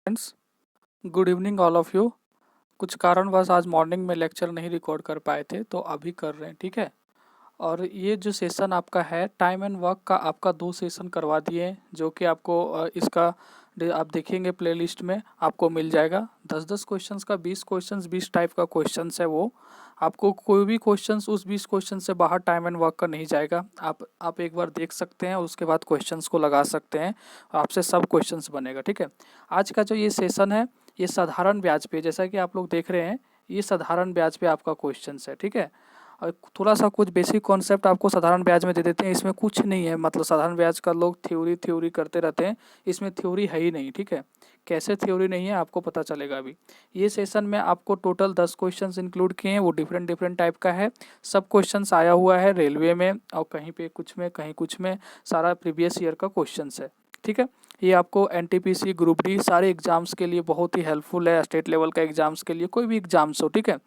Friends, good evening all of you. कुछ कारणवश आज मॉर्निंग में लेक्चर नहीं रिकॉर्ड कर पाए थे तो अभी कर रहे हैं, ठीक है। और ये जो सेशन आपका है टाइम एंड वर्क का, आपका 2 सेशन करवा दिए हैं, जो कि आपको इसका आप देखेंगे प्लेलिस्ट में आपको मिल जाएगा। 10-10 क्वेश्चंस का 20 क्वेश्चंस 20 टाइप का क्वेश्चंस है वो। आपको कोई भी क्वेश्चंस उस 20 क्वेश्चन से बाहर टाइम एंड वर्क का नहीं जाएगा। आप एक बार देख सकते हैं, उसके बाद क्वेश्चंस को लगा सकते हैं, आपसे सब क्वेश्चंस बनेगा, ठीक है। आज का जो ये सेशन है ये साधारण ब्याज पे, जैसा कि आप लोग देख रहे हैं, ये साधारण ब्याज पे आपका क्वेश्चंस है, ठीक है। और थोड़ा सा कुछ बेसिक कॉन्सेप्ट आपको साधारण ब्याज में दे देते हैं। इसमें कुछ नहीं है, मतलब साधारण ब्याज का लोग थ्योरी करते रहते हैं, इसमें थ्योरी है ही नहीं, ठीक है। कैसे थ्योरी नहीं है आपको पता चलेगा अभी। ये सेशन में आपको टोटल 10 क्वेश्चंस इंक्लूड किए हैं, वो डिफरेंट डिफरेंट टाइप का है। सब क्वेश्चंस आया हुआ है रेलवे में, और कहीं पे कुछ में कहीं कुछ में, सारा प्रीवियस ईयर का क्वेश्चंस है, ठीक है। ये आपको एनटीपीसी ग्रुप डी सारे एग्जाम्स के लिए बहुत ही हेल्पफुल है, स्टेट लेवल का एग्जाम्स के लिए, कोई भी एग्जाम्स हो, ठीक है।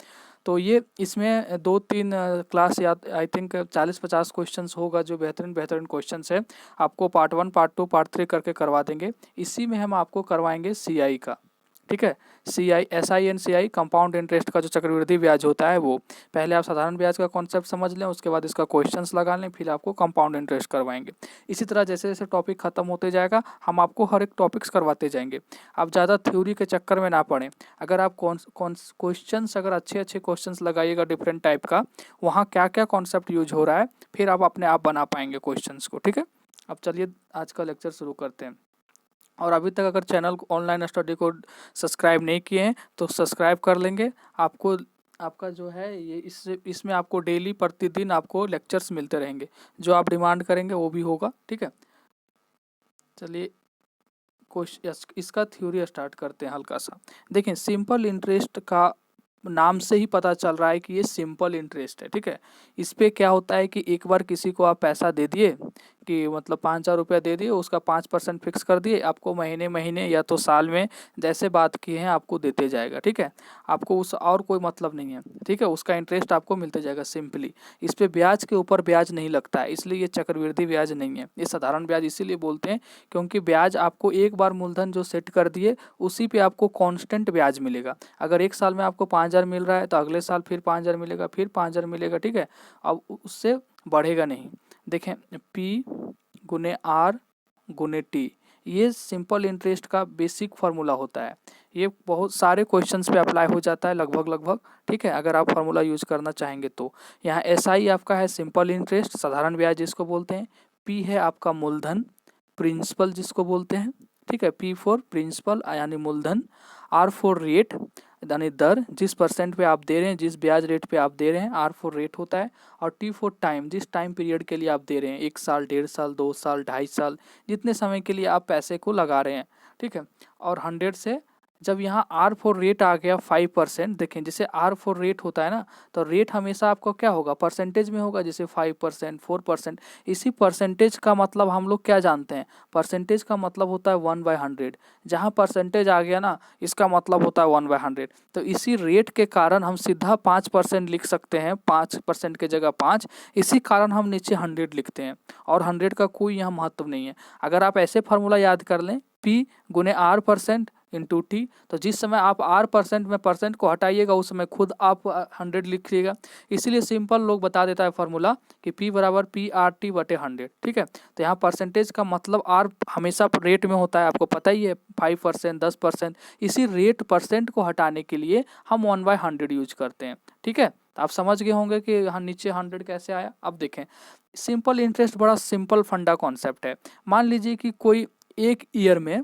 तो ये इसमें 2-3 क्लास या आई थिंक 40-50 क्वेश्चंस होगा, जो बेहतरीन बेहतरीन क्वेश्चंस है। आपको पार्ट 1 पार्ट 2 पार्ट 3 करके करवा देंगे। इसी में हम आपको करवाएंगे सीआई का, ठीक है। CI, SI and CI, compound interest का जो चक्रवृद्धि ब्याज होता है वो। पहले आप साधारण ब्याज का कॉन्सेप्ट समझ लें, उसके बाद इसका क्वेश्चंस लगा लें, फिर आपको कंपाउंड इंटरेस्ट करवाएंगे। इसी तरह जैसे जैसे टॉपिक खत्म होते जाएगा हम आपको हर एक टॉपिक्स करवाते जाएंगे। आप ज़्यादा थ्योरी के चक्कर में ना पड़ें। अगर आप क्वेश्चंस अगर अच्छे अच्छे क्वेश्चंस लगाइएगा डिफरेंट टाइप का, वहाँ क्या क्या कॉन्सेप्ट यूज हो रहा है, फिर आप अपने आप बना पाएंगे क्वेश्चंस को, ठीक है। अब चलिए आज का लेक्चर शुरू करते हैं। और अभी तक अगर चैनल को ऑनलाइन स्टडी को सब्सक्राइब नहीं किए हैं तो सब्सक्राइब कर लेंगे। आपको आपका जो है ये इसमें आपको डेली प्रतिदिन आपको लेक्चर्स मिलते रहेंगे, जो आप डिमांड करेंगे वो भी होगा, ठीक है। चलिए इसका थ्योरी स्टार्ट करते हैं हल्का सा। देखें, सिंपल इंटरेस्ट का नाम से ही पता चल रहा है कि ये सिंपल इंटरेस्ट है, ठीक है। इस पे क्या होता है कि एक बार किसी को आप पैसा दे दिए, कि मतलब 5,000 रुपया दे दिए, उसका 5% फिक्स कर दिए, आपको महीने महीने या तो साल में जैसे बात की है आपको देते जाएगा, ठीक है। आपको उस और कोई मतलब नहीं है, ठीक है। उसका इंटरेस्ट आपको मिलते जाएगा सिंपली। इस पे ब्याज के ऊपर ब्याज नहीं लगता है, इसलिए ये चक्रवृद्धि ब्याज नहीं है, ये साधारण ब्याज इसीलिए बोलते हैं क्योंकि ब्याज आपको एक बार मूलधन जो सेट कर दिए उसी पे आपको कांस्टेंट ब्याज मिलेगा। अगर एक साल में आपको 5,000 मिल रहा है तो अगले साल फिर 5,000 मिलेगा, फिर 5,000 मिलेगा, ठीक है। अब उससे बढ़ेगा नहीं। देखें, पी गुने आर गुने टी, ये सिंपल इंटरेस्ट का बेसिक फार्मूला होता है। ये बहुत सारे क्वेश्चंस पे अप्लाई हो जाता है लगभग लगभग, ठीक है, अगर आप फार्मूला यूज करना चाहेंगे तो। यहाँ एसआई आपका है सिंपल इंटरेस्ट, साधारण ब्याज जिसको बोलते हैं। पी है आपका मूलधन, प्रिंसिपल जिसको बोलते हैं, ठीक है। पी फॉर प्रिंसिपल यानी मूलधन। आर फॉर रेट यानी दर, जिस परसेंट पे आप दे रहे हैं, जिस ब्याज रेट पे आप दे रहे हैं, आर फॉर रेट होता है। और टी फॉर टाइम, जिस टाइम पीरियड के लिए आप दे रहे हैं, 1 साल, 1.5 साल, 2 साल, 2.5 साल, जितने समय के लिए आप पैसे को लगा रहे हैं, ठीक है। और 100 से जब यहाँ आर फॉर रेट आ गया 5%, देखें जैसे आर फॉर रेट होता है ना, तो रेट हमेशा आपको क्या होगा, परसेंटेज में होगा, जैसे 5%, 4%। इसी परसेंटेज का मतलब हम लोग क्या जानते हैं, परसेंटेज का मतलब होता है 1/100। जहाँ परसेंटेज आ गया ना, इसका मतलब होता है 1/100। तो इसी रेट के कारण हम सीधा 5% लिख सकते हैं, 5% के जगह 5। इसी कारण हम नीचे 100 लिखते हैं, और 100 का कोई यहाँ महत्व नहीं है। अगर आप ऐसे फार्मूला याद कर लें, पी गुने आर परसेंट इंटू टी, तो जिस समय आप आर परसेंट में परसेंट को हटाइएगा उस समय खुद आप 100 लिखिएगा। इसीलिए सिंपल लोग बता देता है फार्मूला कि P बराबर PRT/100, ठीक है। तो यहाँ परसेंटेज का मतलब आर हमेशा रेट में होता है, आपको पता ही है, 5%, 10%। इसी रेट परसेंट को हटाने के लिए हम 1/100 यूज करते हैं, ठीक है। तो आप समझ गए होंगे कि यहाँ नीचे 100 कैसे आया। अब देखें, सिंपल इंटरेस्ट बड़ा सिंपल फंडा कॉन्सेप्ट है। मान लीजिए कि कोई एक ईयर में,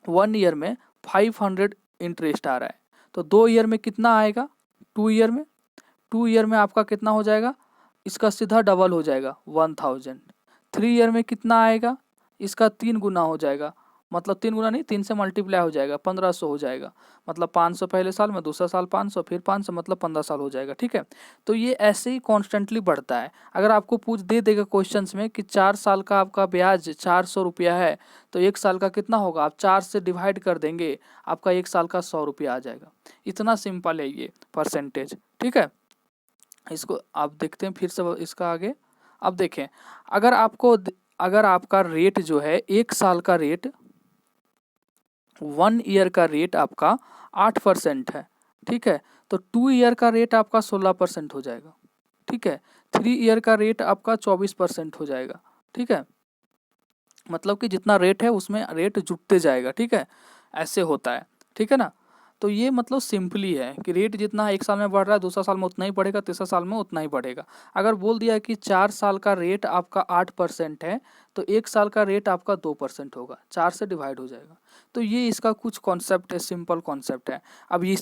1 ईयर में 500 इंटरेस्ट आ रहा है, तो 2 ईयर में कितना आएगा, 2 ईयर में आपका कितना हो जाएगा, इसका सीधा डबल हो जाएगा 1000। 3 ईयर में कितना आएगा, इसका 3 गुना हो जाएगा, मतलब 3 गुना नहीं, 3 से मल्टीप्लाई हो जाएगा, 1500 हो जाएगा। मतलब 500 पहले साल में, दूसरा साल 500, फिर 500, मतलब 15 साल हो जाएगा, ठीक है। तो ये ऐसे ही कॉन्स्टेंटली बढ़ता है। अगर आपको पूछ दे देगा क्वेश्चंस में कि 4 साल का आपका ब्याज 400 रुपया है, तो 1 साल का कितना होगा, आप 4 से डिवाइड कर देंगे, आपका 1 साल का 100 रुपया आ जाएगा। इतना सिंपल है ये परसेंटेज, ठीक है। इसको आप देखते हैं फिर से इसका आगे। अब देखें, अगर आपका रेट जो है, 1 साल का रेट, 1 ईयर का रेट आपका 8% है, ठीक है, तो 2 ईयर का रेट आपका 16% हो जाएगा, ठीक है, 3 ईयर का रेट आपका 24% हो जाएगा, ठीक है, मतलब कि जितना रेट है उसमें रेट जुटते जाएगा, ठीक है, ऐसे होता है, ठीक है ना। तो ये मतलब सिंपली है कि रेट जितना एक साल में बढ़ रहा है दूसरा साल में उतना ही बढ़ेगा, तीसरा साल में उतना ही बढ़ेगा। अगर बोल दिया है कि 4 साल का रेट आपका 8% है तो 1 साल का रेट आपका 2% होगा, 4 से डिवाइड हो जाएगा। तो ये इसका कुछ कॉन्सेप्ट है, सिंपल कॉन्सेप्ट है। अब ये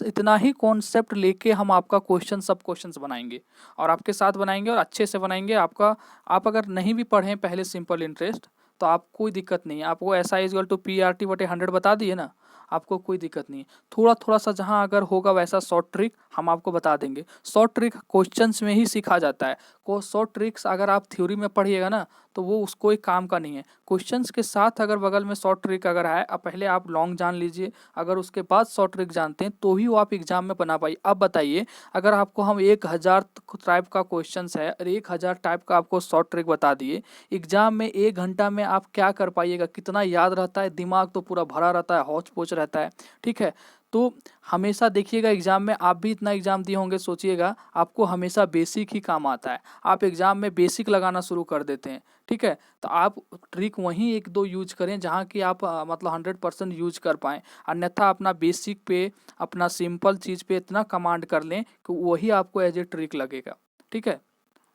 इतना ही कॉन्सेप्ट लेके हम आपका क्वेश्चन सब क्वेश्चंस बनाएंगे और आपके साथ बनाएंगे और अच्छे से बनाएंगे। आपका आप अगर नहीं भी पढ़ें पहले सिंपल इंटरेस्ट तो आप कोई दिक्कत नहीं है, आपको SI इक्वल टू PRT/100 बता दिए ना, आपको कोई दिक्कत नहीं है। थोड़ा थोड़ा सा जहाँ अगर होगा वैसा शॉर्ट ट्रिक हम आपको बता देंगे। शॉर्ट ट्रिक क्वेश्चंस में ही सीखा जाता है। को शॉर्ट ट्रिक्स अगर आप थ्योरी में पढ़िएगा ना तो वो उसको एक काम का नहीं है। क्वेश्चंस के साथ अगर बगल में शॉर्ट ट्रिक अगर है, अब पहले आप लॉन्ग जान लीजिए, अगर उसके बाद शॉर्ट ट्रिक जानते हैं तो ही वो आप एग्जाम में बना पाइए। अब बताइए, अगर आपको हम 1000 टाइप का क्वेश्चन है और 1000 टाइप का आपको शॉर्ट ट्रिक बता दिए, एग्जाम में 1 घंटा में आप क्या कर पाइएगा, कितना याद रहता है, दिमाग तो पूरा भरा रहता है, हौच पौच रहता है, ठीक है। तो हमेशा देखिएगा एग्जाम में, आप भी इतना एग्जाम दिए होंगे, सोचिएगा आपको हमेशा बेसिक ही काम आता है। आप एग्जाम में बेसिक लगाना शुरू कर देते हैं, ठीक है, तो आप ट्रिक वहीं 1-2 यूज करें जहाँ की आप मतलब 100% यूज कर पाएँ। अन्यथा अपना बेसिक पे, अपना सिंपल चीज़ पे इतना कमांड कर लें कि वही आपको एज ए ट्रिक लगेगा, ठीक है।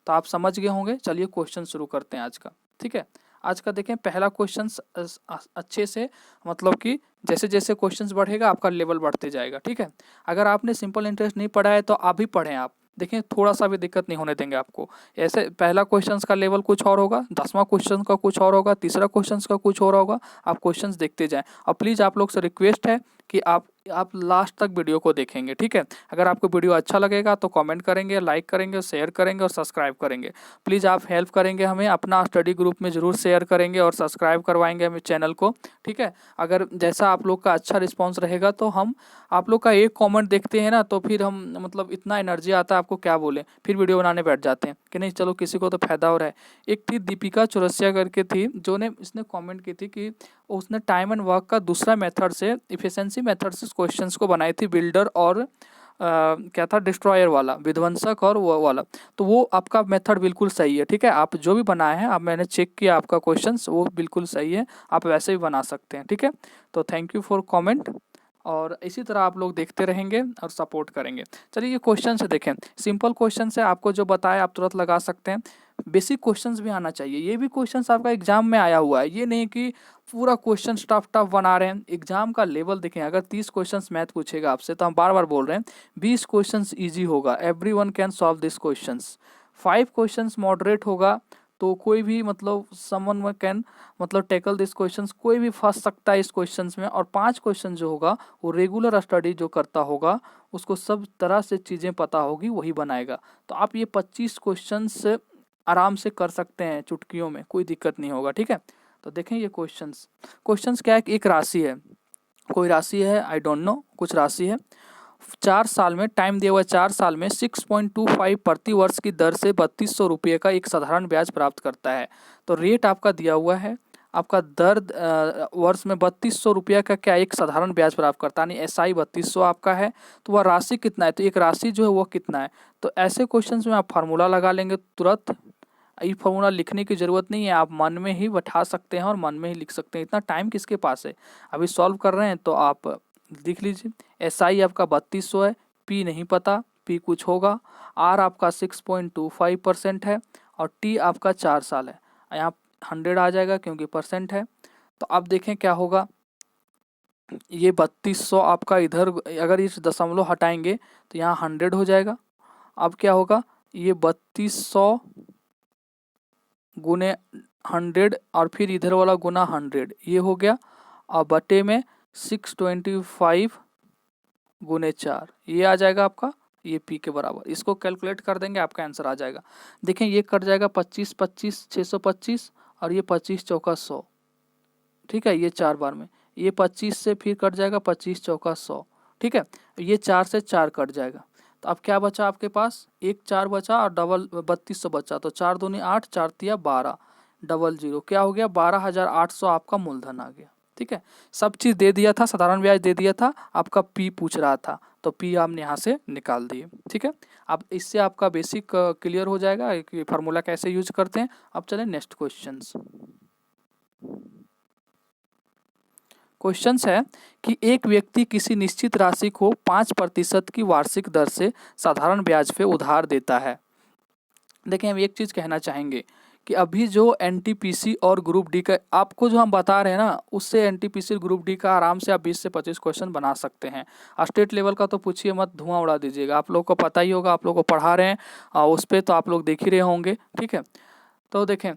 तो आप समझ गए होंगे। चलिए क्वेश्चन शुरू करते हैं आज का, ठीक है। आज का देखें पहला क्वेश्चन अच्छे से, मतलब कि जैसे जैसे क्वेश्चंस बढ़ेगा आपका लेवल बढ़ते जाएगा, ठीक है। अगर आपने सिंपल इंटरेस्ट नहीं पढ़ा है तो आप भी पढ़ें, आप देखें थोड़ा सा भी दिक्कत नहीं होने देंगे आपको। ऐसे पहला क्वेश्चंस का लेवल कुछ और होगा, 10वां क्वेश्चन का कुछ और होगा, तीसरा क्वेश्चंस का कुछ और होगा। आप क्वेश्चंस देखते जाएं और प्लीज़ आप लोग से रिक्वेस्ट है कि आप लास्ट तक वीडियो को देखेंगे, ठीक है। अगर आपको वीडियो अच्छा लगेगा तो कमेंट करेंगे, लाइक करेंगे, शेयर करेंगे और सब्सक्राइब करेंगे। प्लीज़ आप हेल्प करेंगे हमें, अपना स्टडी ग्रुप में ज़रूर शेयर करेंगे और सब्सक्राइब करवाएंगे हमें चैनल को, ठीक है। अगर जैसा आप लोग का अच्छा रिस्पांस रहेगा तो हम आप लोग का एक कमेंट देखते हैं ना तो फिर हम मतलब इतना एनर्जी आता है, आपको क्या बोलें, फिर वीडियो बनाने बैठ जाते हैं कि नहीं चलो किसी को तो फायदा हो रहा है। एक थी दीपिका चौरसिया करके थी, जो ने इसने कमेंट की थी कि उसने टाइम एंड वर्क का दूसरा मेथड से, इफिशिएंसी मेथड से क्वेश्चंस को बनाई थी, बिल्डर और क्या था, डिस्ट्रॉयर वाला, विध्वंसक और वो वाला। तो वो आपका मेथड बिल्कुल सही है, ठीक है। आप जो भी बनाए हैं, आप मैंने चेक किया आपका क्वेश्चंस वो बिल्कुल सही है, आप वैसे भी बना सकते हैं, ठीक है। तो थैंक यू फॉर कमेंट और इसी तरह आप लोग देखते रहेंगे और सपोर्ट करेंगे। चलिए ये क्वेश्चन से देखें, सिंपल क्वेश्चन से आपको जो बताया आप तुरंत लगा सकते हैं। बेसिक क्वेश्चंस भी आना चाहिए, ये भी क्वेश्चंस आपका एग्जाम में आया हुआ है, ये नहीं कि पूरा क्वेश्चन टफ टफ बना रहे हैं। एग्जाम का लेवल देखें, अगर 30 क्वेश्चंस मैथ पूछेगा आपसे तो हम बार बार बोल रहे हैं 20 क्वेश्चंस ईजी होगा, everyone can solve this questions. 5 questions moderate होगा तो कोई भी मतलब समवन कैन मतलब टैकल दिस क्वेश्चंस, कोई भी फंस सकता है इस क्वेश्चंस में। और 5 क्वेश्चन जो होगा वो रेगुलर स्टडी जो करता होगा, उसको सब तरह से चीज़ें पता होगी, वही बनाएगा। तो आप ये 25 क्वेश्चंस आराम से कर सकते हैं चुटकियों में, कोई दिक्कत नहीं होगा, ठीक है। तो देखें ये क्वेश्चंस क्या है कि एक राशि है, कोई राशि है, आई डोंट नो, कुछ राशि है, 4 साल में टाइम दिया हुआ है, 4 साल में 6.25 प्रति वर्ष की दर से 3200 रुपये का एक साधारण ब्याज प्राप्त करता है। तो रेट आपका दिया हुआ है, आपका दर वर्ष में 3200 रुपया का क्या एक साधारण ब्याज प्राप्त करता है, यानी SI 3200 आपका है। तो वह राशि कितना है, तो एक राशि जो है वो कितना है। तो ऐसे क्वेश्चंस में आप फार्मूला लगा लेंगे तुरंत, ये फार्मूला लिखने की ज़रूरत नहीं है, आप मन में ही बैठा सकते हैं और मन में ही लिख सकते हैं। इतना टाइम किसके पास है, अभी सॉल्व कर रहे हैं तो आप लिख लीजिए। SI आपका 3200 है, P नहीं पता, P कुछ होगा, R आपका 6.25% है और T आपका 4 साल है। यहाँ 100 आ जाएगा क्योंकि परसेंट है। तो अब देखें क्या होगा, ये 3200 आपका इधर अगर इस दशमलव हटाएंगे तो यहाँ 100 हो जाएगा। अब क्या होगा, ये 3200 गुने 100 और फिर इधर वाला गुना 100, ये हो गया, और बटे में 625 गुने 4, ये आ जाएगा आपका, ये P के बराबर। इसको कैलकुलेट कर देंगे आपका आंसर आ जाएगा। देखें ये कट जाएगा 25 25 625 और ये 25 चौका 100, ठीक है, ये 4 बार में, ये 25 से फिर कट जाएगा 25 चौका 100, ठीक है, ये 4 से 4 कट जाएगा। तो अब क्या बचा आपके पास, एक 4 बचा और डबल 3200 बचा, तो 4 दूनी 8, 4 तिया 12, डबल जीरो क्या हो गया, 12,800 आपका मूलधन आ गया, ठीक है, सब चीज़ दे दिया था, साधारण ब्याज दे दिया था, आपका पी पूछ रहा था, तो पी आपने यहाँ से निकाल दिए। ठीक है, अब इससे आपका बेसिक क्लियर हो जाएगा कि फार्मूला कैसे यूज करते हैं। अब चलें नेक्स्ट क्वेश्चंस। क्वेश्चंस है कि एक व्यक्ति किसी निश्चित राशि को 5% की वार्षिक दर से साधारण ब्याज पे उधार देता है। देखिए, हम एक चीज़ कहना चाहेंगे कि अभी जो एनटीपीसी और ग्रुप डी का आपको जो हम बता रहे हैं ना, उससे एनटीपीसी ग्रुप डी का आराम से आप 20 से 25 क्वेश्चन बना सकते हैं। स्टेट लेवल का तो पूछिए मत, धुआं उड़ा दीजिएगा। आप लोगों को पता ही होगा, आप लोगों को पढ़ा रहे हैं उस पर, तो आप लोग देख ही रहे होंगे। ठीक है, तो देखें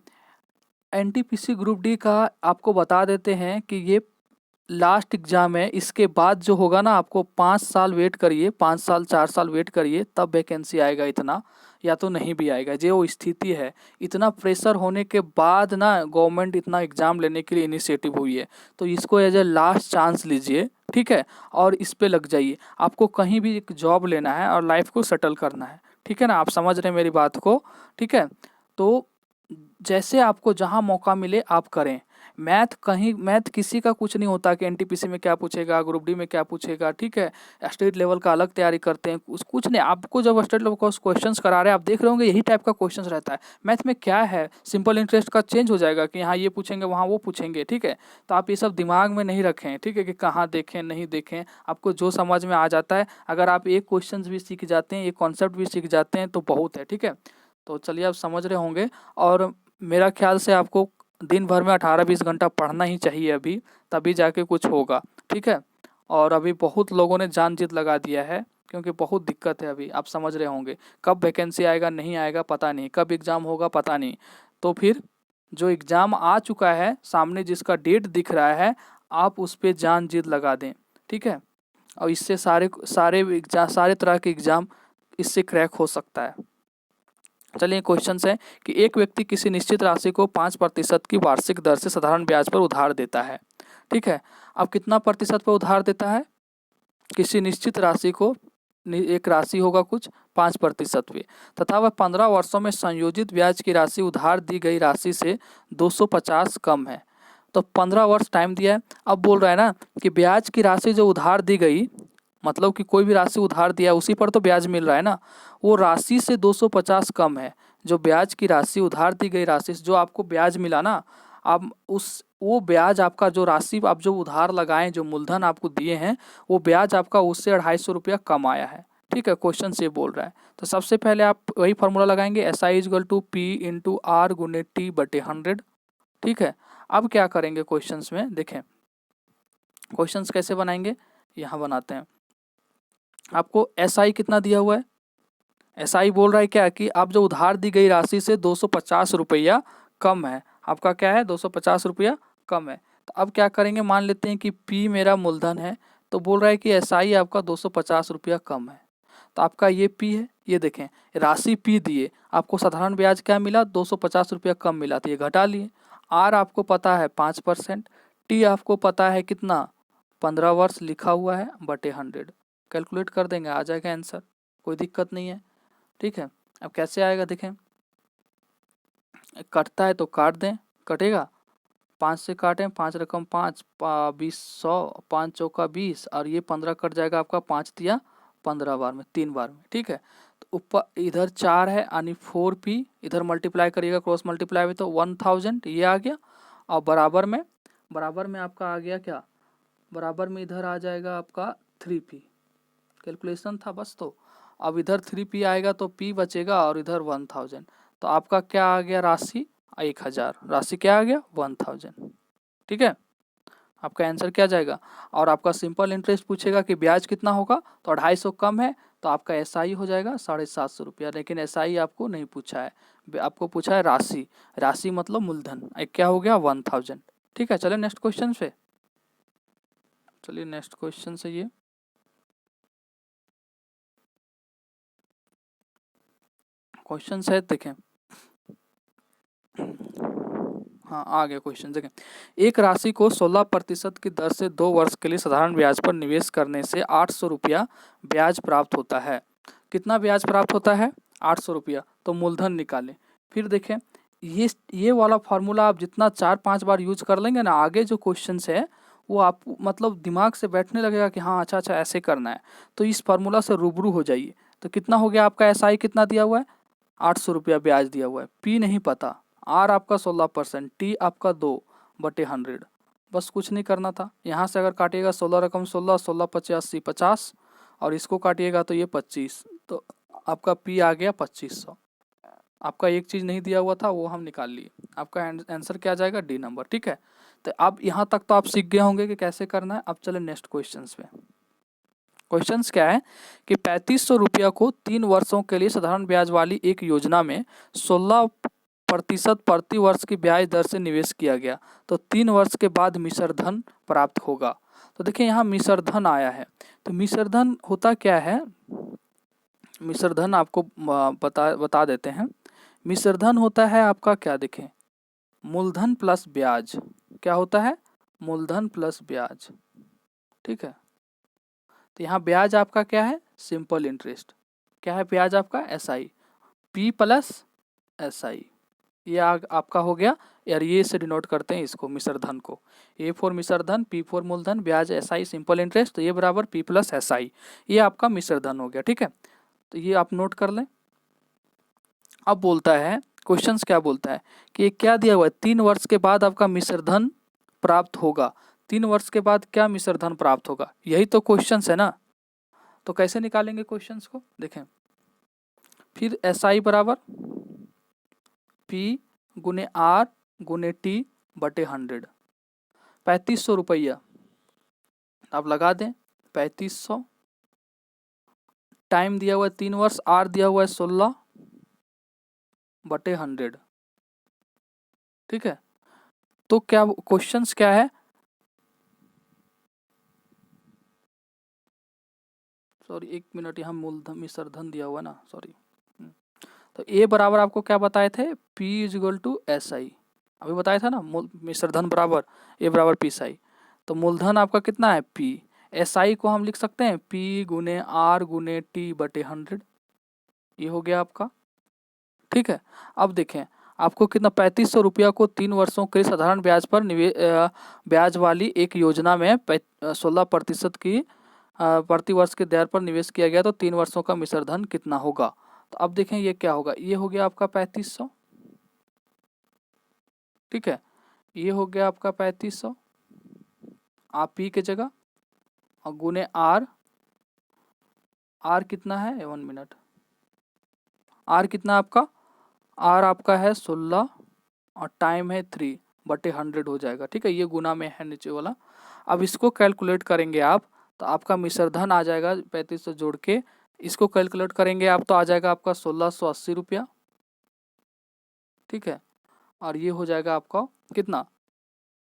एनटीपीसी ग्रुप डी का आपको बता देते हैं कि ये लास्ट एग्जाम है। इसके बाद जो होगा ना, आपको 5 साल वेट करिए, 5 साल 4 साल वेट करिए, तब वैकेंसी आएगा इतना, या तो नहीं भी आएगा। जो स्थिति है, इतना प्रेशर होने के बाद ना गवर्नमेंट इतना एग्ज़ाम लेने के लिए इनिशिएटिव हुई है, तो इसको एज ए लास्ट चांस लीजिए। ठीक है, और इस पे लग जाइए। आपको कहीं भी एक जॉब लेना है और लाइफ को सेटल करना है। ठीक है ना, आप समझ रहे हैं मेरी बात को। ठीक है, तो जैसे आपको जहाँ मौका मिले आप करें। मैथ किसी का कुछ नहीं होता कि एनटीपीसी में क्या पूछेगा, ग्रुप डी में क्या पूछेगा। ठीक है, स्टेट लेवल का अलग तैयारी करते हैं, कुछ नहीं। आपको जब स्टेट लेवल का क्वेश्चंस करा रहे हैं, आप देख रहे होंगे यही टाइप का क्वेश्चंस रहता है। मैथ में क्या है, सिंपल इंटरेस्ट का चेंज हो जाएगा कि यहाँ ये पूछेंगे वहाँ वो पूछेंगे। ठीक है, तो आप ये सब दिमाग में नहीं रखें। ठीक है, कि कहाँ देखें नहीं देखें, आपको जो समझ में आ जाता है, अगर आप एक क्वेश्चन भी सीख जाते हैं, एक कॉन्सेप्ट भी सीख जाते हैं, तो बहुत है। ठीक है, तो चलिए आप समझ रहे होंगे। और मेरा ख्याल से आपको दिन भर में 18-20 घंटा पढ़ना ही चाहिए अभी, तभी जाके कुछ होगा। ठीक है, और अभी बहुत लोगों ने जान जीत लगा दिया है, क्योंकि बहुत दिक्कत है अभी। आप समझ रहे होंगे कब वैकेंसी आएगा नहीं आएगा पता नहीं, कब एग्ज़ाम होगा पता नहीं। तो फिर जो एग्ज़ाम आ चुका है सामने, जिसका डेट दिख रहा है, आप उस पर जान जीत लगा दें। ठीक है, और इससे सारे तरह के एग्ज़ाम इससे क्रैक हो सकता है। चलिए क्वेश्चन है कि एक व्यक्ति किसी निश्चित राशि को 5% की वार्षिक दर से साधारण ब्याज पर उधार देता है। ठीक है, अब कितना प्रतिशत पर उधार देता है? किसी निश्चित राशि को, एक राशि होगा कुछ 5% पे, तथा वह 15 वर्षों में संयोजित ब्याज की राशि उधार दी गई राशि से 250 कम है। तो 15 वर्ष टाइम दिया है। अब बोल रहा है ना कि ब्याज की राशि जो उधार दी गई, मतलब कि कोई भी राशि उधार दिया है उसी पर तो ब्याज मिल रहा है ना, वो राशि से 250 कम है। जो ब्याज की राशि उधार दी गई राशि से जो आपको ब्याज मिला ना, आप वो ब्याज आपका, जो राशि आप जो उधार लगाएं, जो मूलधन आपको दिए हैं, वो ब्याज आपका उससे 250 रुपया कम आया है। ठीक है, क्वेश्चन से बोल रहा है। तो सबसे पहले आप वही फॉर्मूला लगाएंगे, SI = P × R × T/100। ठीक है, अब क्या करेंगे क्वेश्चंस में, देखें क्वेश्चंस कैसे बनाएंगे, यहाँ बनाते हैं। आपको SI कितना दिया हुआ है? SI बोल रहा है क्या कि आप जो उधार दी गई राशि से 250 रुपया कम है। आपका क्या है? 250 रुपया कम है। तो अब क्या करेंगे, मान लेते हैं कि P मेरा मूलधन है, तो बोल रहा है कि SI आपका 250 रुपया कम है। तो आपका ये P है, ये देखें राशि P दिए, आपको साधारण ब्याज क्या मिला? 250 रुपया कम मिला, तो ये घटा लिए। R आपको पता है 5%, T आपको पता है कितना? 15 वर्ष लिखा हुआ है बटे 100। कैलकुलेट कर देंगे, आ जाएगा आंसर, कोई दिक्कत नहीं है। ठीक है, अब कैसे आएगा देखें, कटता है तो काट दें, कटेगा 5 से काटें, 5 रकम 5, 20 100, 5 चौका 20, और ये 15 कट जाएगा आपका 5 तिया 15 बार में, 3 बार में। ठीक है, तो ऊपर इधर 4 है यानी 4P, इधर मल्टीप्लाई करिएगा क्रॉस मल्टीप्लाई में, तो 1000 ये आ गया। और बराबर में आपका आ गया क्या? बराबर में इधर आ जाएगा आपका 3P। कैलकुलेशन था बस। तो अब इधर 3P आएगा तो P बचेगा, और इधर 1000, तो आपका क्या आ गया राशि? 1000। राशि क्या आ गया? 1000। ठीक है, आपका आंसर क्या जाएगा? और आपका सिंपल इंटरेस्ट पूछेगा कि ब्याज कितना होगा, तो 250 कम है, तो आपका SI हो जाएगा 750 रुपया। लेकिन SI आपको नहीं पूछा है, आपको पूछा है राशि। राशि मतलब मूलधन, क्या हो गया? 1000। ठीक है, चलिए नेक्स्ट क्वेश्चन पे। चलिए नेक्स्ट क्वेश्चन से ये क्वेश्चन है, देखें। हाँ, आ गया क्वेश्चन, देखें। एक राशि को 16% की दर से 2 वर्ष के लिए साधारण ब्याज पर निवेश करने से 800 रुपया ब्याज प्राप्त होता है। कितना ब्याज प्राप्त होता है? 800 रुपया। तो मूलधन निकालें। फिर देखें, ये वाला फार्मूला आप जितना 4-5 बार यूज कर लेंगे ना, आगे जो क्वेश्चन है वो आप मतलब दिमाग से बैठने लगेगा कि हाँ अच्छा अच्छा ऐसे करना है। तो इस फार्मूला से रूबरू हो जाइए। तो कितना हो गया आपका एस आई कितना दिया हुआ है, 800 रुपया ब्याज दिया हुआ है। पी नहीं पता, आर आपका 16%, टी आपका 2/100। बस कुछ नहीं करना था। यहाँ से अगर काटिएगा 16 रकम 16, 16 85 50, और इसको काटिएगा तो ये 25, तो आपका पी आ गया 2500। आपका एक चीज़ नहीं दिया हुआ था वो हम निकाल लिए। आपका आंसर क्या आ जाएगा, डी नंबर। ठीक है, तो अब यहाँ तक तो आप सीख गए होंगे कि कैसे करना है। अब चले नेक्स्ट क्वेश्चंस पे। क्वेश्चंस क्या है कि 3500 रुपया को 3 वर्षों के लिए साधारण ब्याज वाली एक योजना में 16% प्रति वर्ष की ब्याज दर से निवेश किया गया, तो 3 वर्ष के बाद मिश्र धन प्राप्त होगा। तो देखिए यहाँ मिश्र धन आया है। तो मिश्र धन होता क्या है, मिश्र धन आपको बता देते हैं। मिश्र धन होता है आपका क्या, देखें, मूलधन प्लस ब्याज। क्या होता है, मूलधन प्लस ब्याज। ठीक है, तो यहाँ ब्याज आपका क्या है, सिंपल इंटरेस्ट। क्या है ब्याज आपका, S I, P plus S आई। ये आपका हो गया यार, ये से डिनोट करते हैं इसको मिश्र धन को। ए फॉर मिश्र धन, पी फॉर मूलधन, ब्याज एस आई सिंपल इंटरेस्ट, तो ये बराबर पी प्लस एस आई। ये आपका मिश्र धन हो गया। ठीक है, तो ये आप नोट कर लें। अब बोलता है क्वेश्चंस क्या बोलता है कि क्या दिया हुआ है, 3 वर्ष के बाद आपका मिश्र धन प्राप्त होगा। 3 वर्ष के बाद क्या मिश्र धन प्राप्त होगा, यही तो क्वेश्चंस है ना। तो कैसे निकालेंगे क्वेश्चंस को, देखें, फिर एस आई बराबर पी गुने आर गुने टी बटे 100। 3500 रुपया आप लगा दें, 3500 टाइम दिया हुआ है 3 वर्ष, आर दिया हुआ है 16/100। ठीक है, तो क्या क्वेश्चंस क्या है, सॉरी 1 मिनट, यहाँ मूलधन मिश्र धन दिया हुआ ना, सॉरी। तो ए बराबर आपको क्या बताए थे, P is equal to S I, अभी बताया था ना, मिश्र धन बराबर ए बराबर पी एस आई। तो मूलधन आपका कितना है P, एस आई को हम लिख सकते हैं P गुने आर गुने टी बटे 100। ये हो गया आपका। ठीक है, अब देखें आपको कितना, 3500 रुपया को 3 वर्षों के साधारण ब्याज पर ब्याज वाली एक योजना में 16% की प्रति वर्ष के दर पर निवेश किया गया, तो 3 वर्षों का मिश्र धन कितना होगा। तो अब देखें ये क्या होगा, ये हो गया आपका 3500। ठीक है, ये हो गया आपका 3500, आप पी के जगह, और गुने आर, आर कितना है 1 मिनट, आर कितना आपका, आर आपका है 16 और टाइम है 3/100 हो जाएगा। ठीक है, ये गुना में है नीचे वाला। अब इसको कैलकुलेट करेंगे आप, तो आपका मिश्र धन आ जाएगा 3500 जोड़ के, इसको कैलकुलेट करेंगे आप तो आ जाएगा आपका 1680 रुपया। ठीक है, और ये हो जाएगा आपका कितना,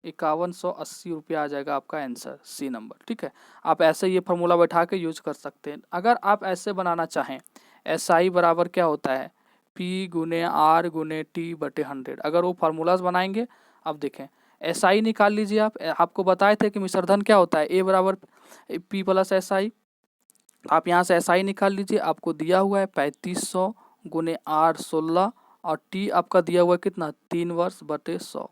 5180 रुपया आ जाएगा आपका आंसर, सी नंबर। ठीक है, आप ऐसे ये फार्मूला बैठा के यूज कर सकते हैं। अगर आप ऐसे बनाना चाहें, एस आई बराबर क्या होता है, पी गुने आर गुने टी बटे 100, अगर वो फार्मूलाज बनाएंगे। अब देखें एस आई निकाल लीजिए आप, आपको बताए थे कि मिश्र धन क्या होता है, ए बराबर पी प्लस एस आई। आप यहाँ से एस आई निकाल लीजिए, आपको दिया हुआ है 3500 गुने आर 16, और टी आपका दिया हुआ है कितना, 3 वर्ष बटे 100।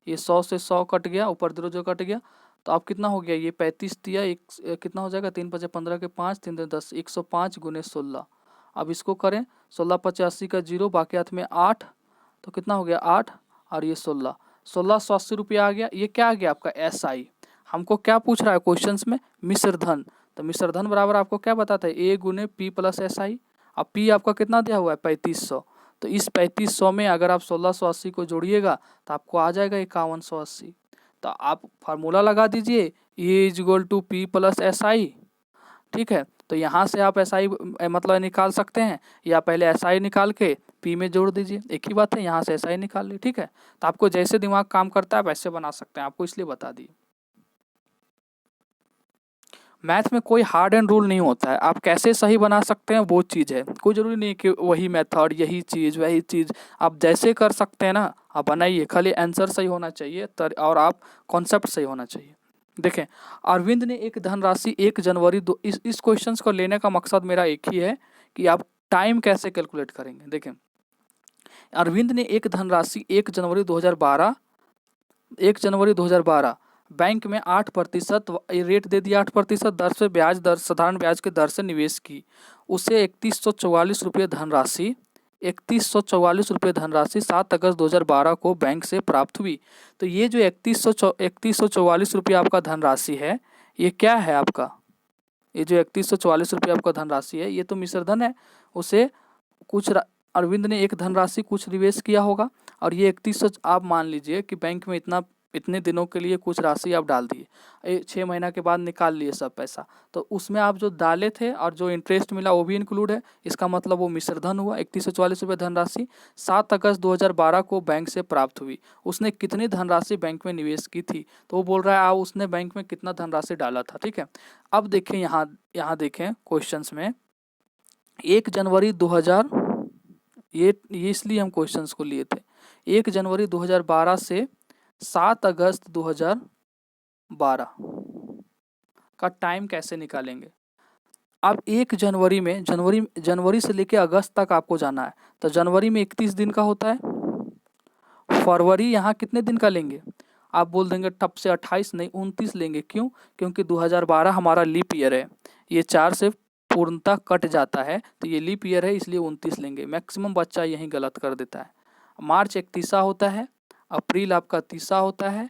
ये 100 से 100 कट गया, ऊपर 0 जो कट गया, तो आप कितना हो गया, ये 35 दिया, एक कितना हो जाएगा, 3 5 15 के 5, 3 10, 105 गुने 16। अब इसको करें, 16 85 का 0, बाकी हाथ में 8, तो कितना हो गया 8, और ये 1680 रुपया आ गया। ये क्या आ गया आपका एस आई। हमको क्या पूछ रहा है क्वेश्चंस में, मिश्र धन। तो मिश्र धन बराबर आपको क्या बताता है, ए गुने पी प्लस एस आई। अब पी आपका कितना दिया हुआ है 3500, तो इस 3500 में अगर आप 1680 को जोड़िएगा तो आपको आ जाएगा 5180। तो आप फार्मूला लगा दीजिए, A is equal to P plus S I. ठीक है, तो यहाँ से आप एस आई मतलब निकाल सकते हैं, या पहले एस आई निकाल के पी में जोड़ दीजिए, एक ही बात है, यहाँ से एस आई निकाल ली। ठीक है, तो आपको जैसे दिमाग काम करता है आप ऐसे बना सकते हैं, आपको इसलिए बता दी। मैथ में कोई हार्ड एंड रूल नहीं होता है, आप कैसे सही बना सकते हैं वो चीज़ है, कोई ज़रूरी नहीं कि वही मेथड यही चीज़ वही चीज़, आप जैसे कर सकते हैं ना आप बनाइए, खाली आंसर सही होना चाहिए और आप कॉन्सेप्ट सही होना चाहिए। देखें, अरविंद ने एक धनराशि 1 जनवरी दो, इस क्वेश्चंस को लेने का मकसद मेरा एक ही है कि आप टाइम कैसे कैलकुलेट करेंगे। देखें, अरविंद ने एक धनराशि 1 जनवरी 2012 बैंक में 8% रेट दे दिया, 8% दर से ब्याज दर, साधारण ब्याज के दर से निवेश की। उसे 3144 रुपये धनराशि 3144 रुपये धनराशि 7 अगस्त 2012 को बैंक से प्राप्त हुई। तो ये जो 3144 रुपये आपका धनराशि है, ये क्या है आपका? ये जो 3144 रुपये आपका धनराशि है, ये तो मिश्र धन है। उसे कुछ अरविंद ने एक धनराशि कुछ निवेश किया होगा, और ये 3100 आप मान लीजिए कि बैंक में इतने दिनों के लिए कुछ राशि आप डाल दिए, 6 महीना के बाद निकाल लिए सब पैसा, तो उसमें आप जो डाले थे और जो इंटरेस्ट मिला वो भी इंक्लूड है। इसका मतलब वो मिश्र धन हुआ। 3144 रुपये धनराशि 7 अगस्त 2012 को बैंक से प्राप्त हुई। उसने कितनी धनराशि बैंक में निवेश की थी? तो वो बोल रहा है उसने बैंक में कितना धनराशि डाला था। ठीक है, अब देखें यहाँ देखें क्वेश्चंस में 1 जनवरी 2000, ये इसलिए हम क्वेश्चंस को लिए थे। 1 जनवरी 2012 से 7 अगस्त 2012 का टाइम कैसे निकालेंगे? अब 1 जनवरी में जनवरी से लेकर अगस्त तक आपको जाना है, तो जनवरी में 31 दिन का होता है। फरवरी यहाँ कितने दिन का लेंगे? आप बोल देंगे टप से 28 नहीं 29 लेंगे। क्यों? क्योंकि 2012 हमारा लीप ईयर है, ये 4 से पूर्णतः कट जाता है, तो ये लीप ईयर है इसलिए 29 लेंगे। मैक्सिमम बच्चा यही गलत कर देता है। मार्च 31 होता है, अप्रैल आपका 30 होता है,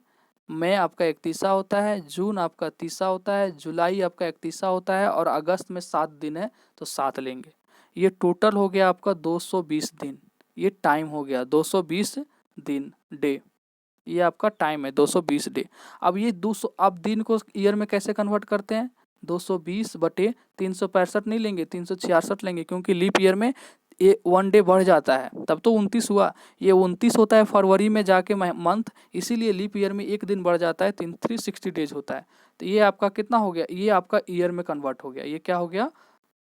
मई आपका 31 होता है, जून आपका 30 होता है, जुलाई आपका 31 होता है, और अगस्त में 7 दिन है तो 7 लेंगे। ये टोटल हो गया आपका 220 दिन। ये टाइम हो गया 220 दिन, डे। ये आपका टाइम है 220 डे। अब ये 200, अब दिन को ईयर में कैसे कन्वर्ट करते हैं? 220/365 नहीं लेंगे, 366 लेंगे, क्योंकि लीप ईयर में ये 1 डे बढ़ जाता है, तब तो 29 हुआ। ये 29 होता है फरवरी में जाके मंथ, इसीलिए लीप ईयर में एक दिन बढ़ जाता है, 360 डेज होता है। तो ये आपका कितना हो गया? ये आपका ईयर में कन्वर्ट हो गया। ये क्या हो गया?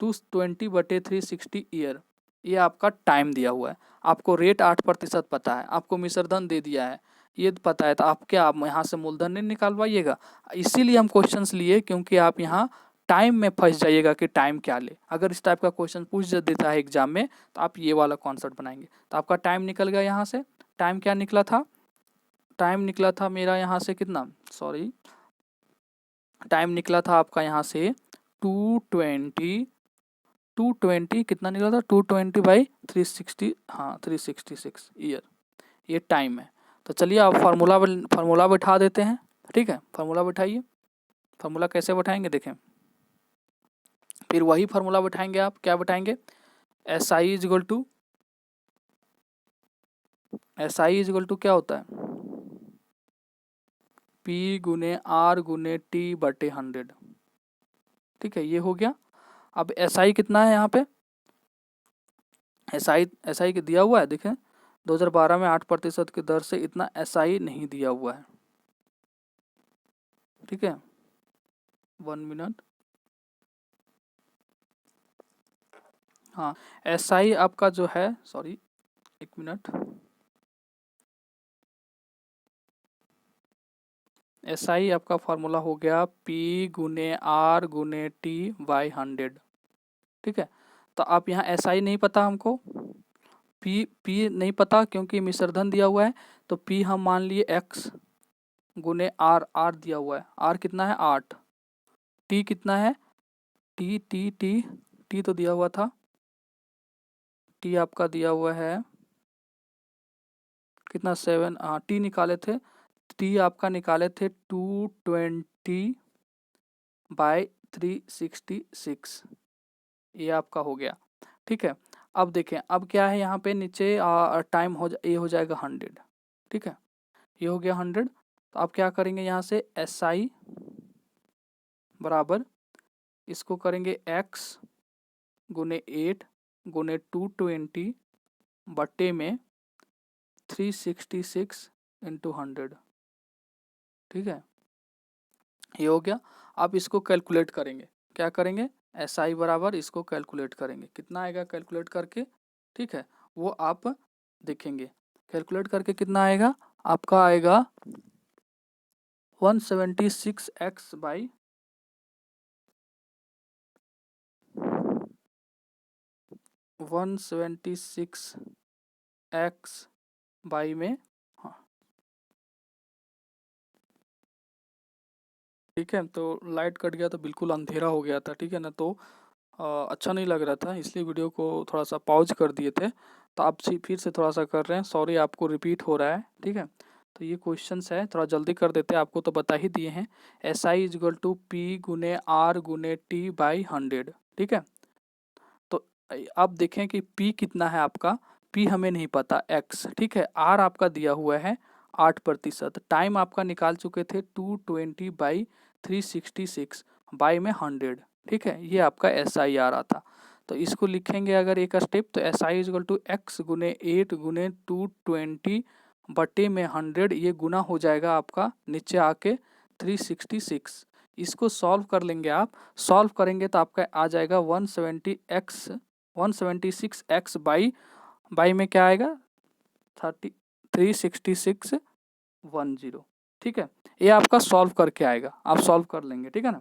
220/360 ईयर। ये आपका टाइम दिया हुआ है। आपको रेट 8% पता है, आपको मिश्र धन दे दिया है, ये पता है, तो आप यहाँ से मूलधन नहीं निकालवाइएगा। इसीलिए हम क्वेश्चंस लिए, क्योंकि आप यहाँ टाइम में फंस जाइएगा कि टाइम क्या ले। अगर इस टाइप का क्वेश्चन पूछ देता है एग्जाम में, तो आप ये वाला कॉन्सेप्ट बनाएंगे। तो आपका टाइम निकल गया यहाँ से। टाइम क्या निकला था? टाइम निकला था मेरा यहाँ से कितना, सॉरी, टाइम निकला था आपका यहाँ से 220 कितना निकला था? 220/360, हाँ 366 ईयर, ये टाइम है। तो चलिए आप फार्मूला बैठा देते हैं। ठीक है, फार्मूला बैठाइए। फार्मूला कैसे बैठाएंगे देखें, फिर वही फार्मूला बैठाएंगे। आप क्या बैठाएंगे? SI इजिकल टू क्या होता है? P गुने R गुने T/100। ठीक है, ये हो गया। अब SI कितना है यहाँ पे? SI के दिया हुआ है, देखें 2012 में 8% की दर से इतना SI नहीं दिया हुआ है। ठीक है, 1 मिनट। हाँ, SI आपका जो है, सॉरी 1 मिनट, SI आपका फार्मूला हो गया P गुने R गुने T/100। ठीक है, तो आप यहाँ SI नहीं पता हमको, P नहीं पता क्योंकि मिश्रधन दिया हुआ है, तो P हम मान लिए X गुने R दिया हुआ है। R कितना है? 8। T कितना है? T तो दिया हुआ था, T आपका दिया हुआ है कितना? 7। हाँ, T निकाले थे, T आपका निकाले थे 220/366, ये आपका हो गया। ठीक है, अब देखें, अब क्या है यहाँ पे नीचे टाइम ये हो जाएगा 100। ठीक है, ये हो गया 100। तो आप क्या करेंगे यहाँ से? SI बराबर इसको करेंगे X गुने 8 गुने 220 बट्टे में 366 इंटू 100। ठीक है, ये हो गया। आप इसको कैलकुलेट करेंगे, क्या करेंगे? SI बराबर इसको कैलकुलेट करेंगे, कितना आएगा कैलकुलेट करके? ठीक है, वो आप देखेंगे कैलकुलेट करके कितना आएगा। आपका आएगा 176x बाई 176x बाई में, हाँ ठीक है। तो लाइट कट गया तो बिल्कुल अंधेरा हो गया था, ठीक है ना, तो अच्छा नहीं लग रहा था, इसलिए वीडियो को थोड़ा सा पॉज कर दिए थे। तो आप फिर से थोड़ा सा कर रहे हैं, सॉरी आपको रिपीट हो रहा है, ठीक है। तो ये क्वेश्चंस है, थोड़ा जल्दी कर देते हैं, आपको तो बता ही दिए हैं। SI इजगल टू पी गुने आर गुने टी बाई 100, ठीक है। तो अब देखें कि P कितना है आपका, P हमें नहीं पता, X, ठीक है। R आपका दिया हुआ है 8%, टाइम आपका निकाल चुके थे 220 बाई 366 बाई में 100, ठीक है। ये आपका SI आ रहा था। तो इसको लिखेंगे अगर एक स्टेप, तो SI इजगल टू एक्स गुने 8 गुने 220 बटे में 100, ये गुना हो जाएगा आपका नीचे आके 366। इसको सॉल्व कर लेंगे आप, सॉल्व करेंगे तो आपका आ जाएगा 176x बाई में क्या आएगा 36610, ठीक है। ये आपका सॉल्व करके आएगा, आप सॉल्व कर लेंगे, ठीक है ना।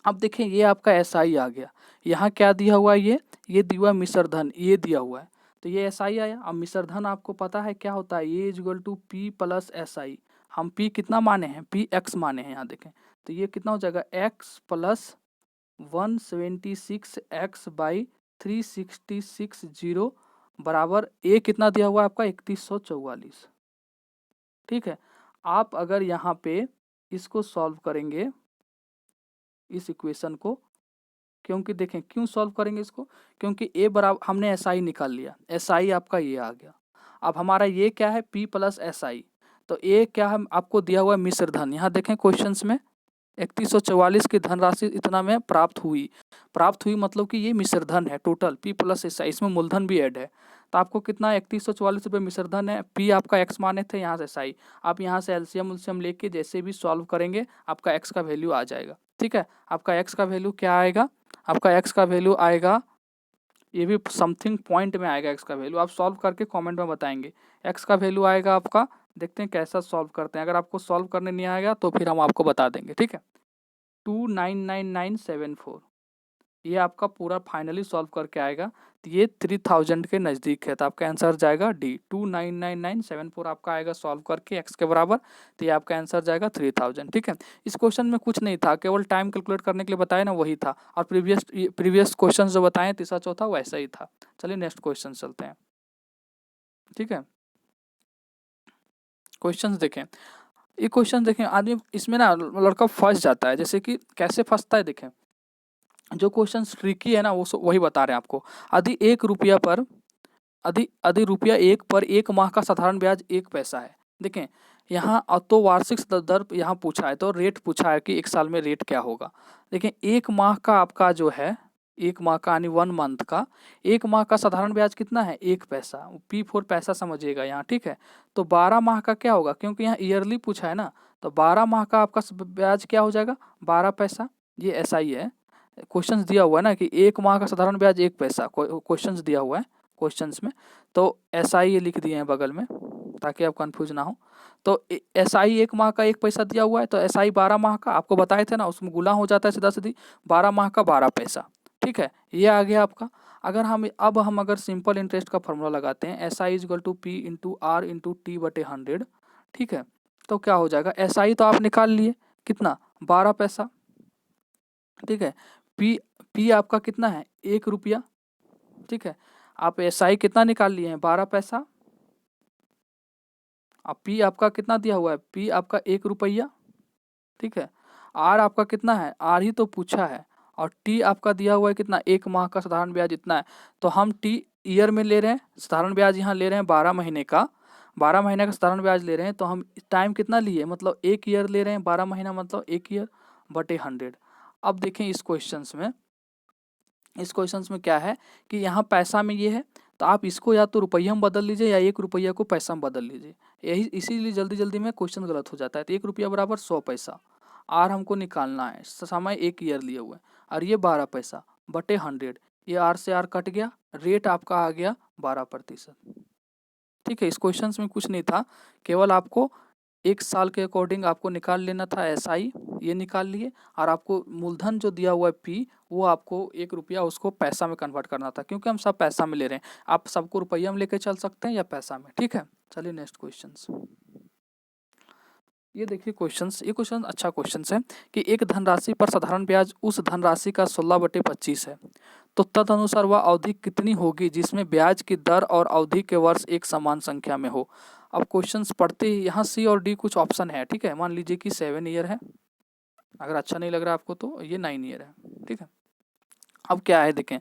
अब देखें ये आपका SI आ गया, यहाँ क्या दिया हुआ है, ये दिया हुआ मिश्र धन, ये दिया हुआ है, तो ये SI आया। अब मिश्र धन आपको पता है क्या होता है, ये is equal to P plus SI। हम P कितना माने हैं, P X माने हैं, यहाँ देखें तो ये कितना हो जाएगा X प्लस 176x बाई 3660 बराबर ए कितना दिया हुआ है आपका 3144, ठीक है। आप अगर यहाँ पे इसको सॉल्व करेंगे इस इक्वेशन को, क्योंकि देखें क्यों सॉल्व करेंगे इसको, क्योंकि ए बराबर हमने एसआई निकाल लिया, एसआई आपका ये आ गया। अब हमारा ये क्या है, पी प्लस एसआई, तो ए क्या है आपको दिया हुआ है मिश्र धन। यहाँ देखें क्वेश्चंस में 3144 की धनराशि इतना में प्राप्त हुई मतलब कि ये मिश्र धन है टोटल पी प्लस एसआई, इसमें मूलधन भी ऐड है। तो आपको कितना 3144 रुपये मिश्र धन है, पी आपका एक्स माने थे, यहाँ से एसआई। आप यहाँ से एलसीएम उलसीएम लेके जैसे भी सॉल्व करेंगे आपका एक्स का वैल्यू आ जाएगा, ठीक है। आपका एक्स का वैल्यू क्या आएगा, आपका एक्स का वैल्यू आएगा, ये भी समथिंग पॉइंट में आएगा एक्स का वैल्यू, आप सॉल्व करके कमेंट में बताएंगे। एक्स का वैल्यू आएगा आपका, देखते हैं कैसा सॉल्व करते हैं, अगर आपको सॉल्व करने नहीं आएगा तो फिर हम आपको बता देंगे, ठीक है। 299974, ये आपका पूरा फाइनली सॉल्व करके आएगा, तो ये 3000 के नज़दीक है, तो आपका आंसर जाएगा डी, 299974 आपका आएगा सॉल्व करके एक्स के बराबर, तो ये आपका आंसर जाएगा 3000, ठीक है। इस क्वेश्चन में कुछ नहीं था, केवल टाइम कैलकुलेट करने के लिए बताया ना, वही था। और प्रीवियस क्वेश्चन जो बताए तीसरा चौथा वैसा ही था। चलिए नेक्स्ट क्वेश्चन चलते हैं, ठीक है। क्वेश्चन देखें, ये क्वेश्चन देखें, आदमी इसमें ना लड़का फंस जाता है, जैसे कि कैसे फंसता है देखें। जो क्वेश्चन ट्रिकी है ना वो वही बता रहे हैं आपको। यदि 1 रुपया पर यदि रुपया 1 पर 1 माह का साधारण ब्याज 1 पैसा है, देखें यहाँ तो वार्षिक दर यहाँ पूछा है, तो रेट पूछा है कि 1 साल में रेट क्या होगा। देखें 1 माह का आपका जो है, 1 माह का यानी 1 मंथ का, 1 माह का साधारण ब्याज कितना है 1 पैसा, P4 पैसा समझिएगा यहाँ, ठीक है। तो 12 माह का क्या होगा, क्योंकि यहाँ ईयरली पूछा है ना, तो 12 माह का आपका ब्याज क्या हो जाएगा 12 पैसा। ये ऐसा ही है, क्वेश्चंस दिया हुआ है ना कि 1 माह का साधारण ब्याज 1 पैसा, क्वेश्चंस दिया हुआ है क्वेश्चंस में, तो SI ये लिख दिए हैं बगल में ताकि आप कंफ्यूज ना हो। तो SI 1 माह का 1 पैसा दिया हुआ है, तो SI 12 माह का आपको बताए थे ना, उसमें गुना हो जाता है सीधा सीधी, 12 माह का 12 पैसा, ठीक है। ये आ गया आपका। अगर हम अगर सिंपल इंटरेस्ट का फॉर्मूला लगाते हैं, SI is equal to P into R into T बटे 100, ठीक है। तो क्या हो जाएगा, SI तो आप निकाल लिए कितना 12 पैसा, ठीक है। पी आपका कितना है 1 रुपया, ठीक है। आप SI कितना निकाल लिए हैं 12 पैसा। अब पी आपका कितना दिया हुआ है, पी आपका 1 रुपया, ठीक है। आर आपका कितना है, आर ही तो पूछा है, और टी आपका दिया हुआ है कितना 1 माह का साधारण ब्याज इतना है। तो हम टी ईयर में ले रहे हैं, साधारण ब्याज यहाँ ले रहे हैं 12 महीने का, 12 महीने का साधारण ब्याज ले रहे हैं, तो हम टाइम कितना लिए मतलब 1 ईयर ले रहे हैं, 12 महीना मतलब 1 ईयर बटे 100। अब देखें इस क्वेश्चंस में क्या है कि यहाँ पैसा में ये है, तो आप इसको या तो रुपया में बदल लीजिए या 1 रुपया को पैसा में बदल लीजिए, यही इसीलिए जल्दी जल्दी में क्वेश्चन गलत हो जाता है। तो 1 रुपया बराबर 100 पैसा, आर हमको निकालना है, समय 1 ईयर लिए हुए, और ये 12 पैसा बटे 100, ये आर से आर कट गया, रेट आपका आ गया 12%, ठीक है। इस क्वेश्चन में कुछ नहीं था, केवल आपको 1 साल के अकॉर्डिंग आपको निकाल लेना था SI, ये निकाल लिए, और आपको मूलधन जो दिया हुआ है P, वो आपको 1 रुपया उसको पैसा में कन्वर्ट करना था, क्योंकि हम सब पैसा में ले रहे हैं। आप सबको रुपया में लेके चल सकते हैं या पैसा में, ठीक है। चलिए नेक्स्ट क्वेश्चन। ये देखिए क्वेश्चंस, ये क्वेश्चन अच्छा क्वेश्चन है कि एक धनराशि पर साधारण ब्याज उस धनराशि का 16/25 है, तो तदनुसार वह अवधि कितनी होगी जिसमें ब्याज की दर और अवधि के वर्ष एक समान संख्या में हो। अब क्वेश्चंस पढ़ते ही यहाँ सी और डी कुछ ऑप्शन है, ठीक है। मान लीजिए कि 7 ईयर है, अगर अच्छा नहीं लग रहा आपको तो ये 9 ईयर है, ठीक है। अब क्या है देखें,